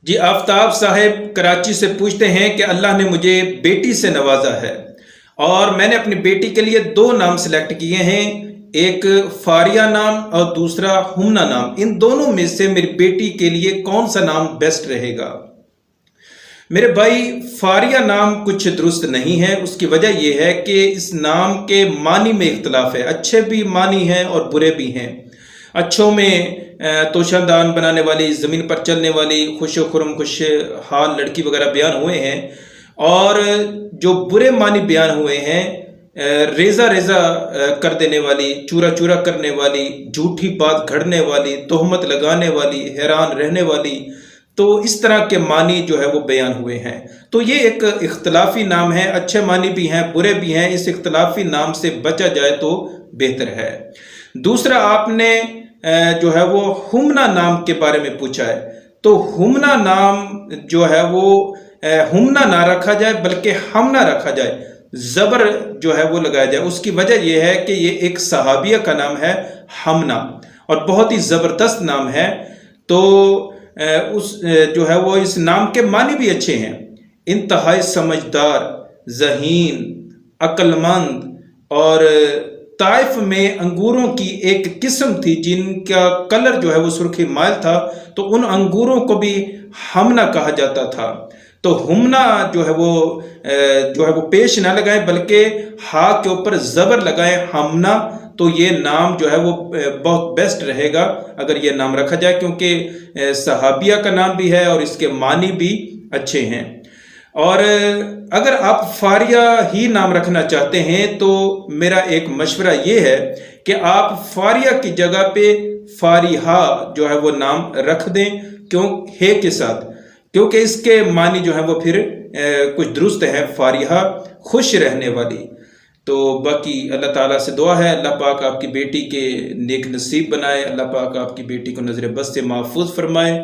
جی آفتاب صاحب کراچی سے پوچھتے ہیں کہ اللہ نے مجھے بیٹی سے نوازا ہے اور میں نے اپنی بیٹی کے لیے دو نام سلیکٹ کیے ہیں، ایک فاریہ نام اور دوسرا ہمنا نام۔ ان دونوں میں سے میری بیٹی کے لیے کون سا نام بیسٹ رہے گا؟ میرے بھائی، فاریہ نام کچھ درست نہیں ہے۔ اس کی وجہ یہ ہے کہ اس نام کے معنی میں اختلاف ہے، اچھے بھی معنی ہیں اور برے بھی ہیں۔ اچھوں میں توشہ دان بنانے والی، زمین پر چلنے والی، خوش و خرم خوش حال لڑکی وغیرہ بیان ہوئے ہیں، اور جو برے معنی بیان ہوئے ہیں، ریزہ ریزہ کر دینے والی، چورا چورا کرنے والی، جھوٹی بات گھڑنے والی، تہمت لگانے والی، حیران رہنے والی، تو اس طرح کے معنی جو ہے وہ بیان ہوئے ہیں۔ تو یہ ایک اختلافی نام ہے، اچھے معنی بھی ہیں برے بھی ہیں، اس اختلافی نام سے بچا جائے تو بہتر ہے۔ دوسرا، آپ نے جو ہے وہ ہمنا نام کے بارے میں پوچھا ہے، تو ہمنا نام جو ہے وہ ہمنا نہ رکھا جائے بلکہ ہمنا رکھا جائے، زبر جو ہے وہ لگایا جائے۔ اس کی وجہ یہ ہے کہ یہ ایک صحابیہ کا نام ہے ہمنا، اور بہت ہی زبردست نام ہے۔ تو اس جو ہے وہ اس نام کے معنی بھی اچھے ہیں، انتہائی سمجھدار، ذہین، عقل مند، اور طائف میں انگوروں کی ایک قسم تھی جن کا کلر جو ہے وہ سرخی مائل تھا، تو ان انگوروں کو بھی ہمنا کہا جاتا تھا۔ تو ہمنا جو ہے وہ پیش نہ لگائیں بلکہ ہا کے اوپر زبر لگائیں، ہمنا، تو یہ نام جو ہے وہ بہت بیسٹ رہے گا اگر یہ نام رکھا جائے، کیونکہ صحابیہ کا نام بھی ہے اور اس کے معنی بھی اچھے ہیں۔ اور اگر آپ فاریہ ہی نام رکھنا چاہتے ہیں تو میرا ایک مشورہ یہ ہے کہ آپ فاریہ کی جگہ پہ فاریہا جو ہے وہ نام رکھ دیں، ہے کے ساتھ، کیونکہ اس کے معنی جو ہے وہ پھر کچھ درست ہے، فاریہا خوش رہنے والی۔ تو باقی اللہ تعالیٰ سے دعا ہے اللہ پاک آپ کی بیٹی کے نیک نصیب بنائے، اللہ پاک آپ کی بیٹی کو نظر بد سے محفوظ فرمائے۔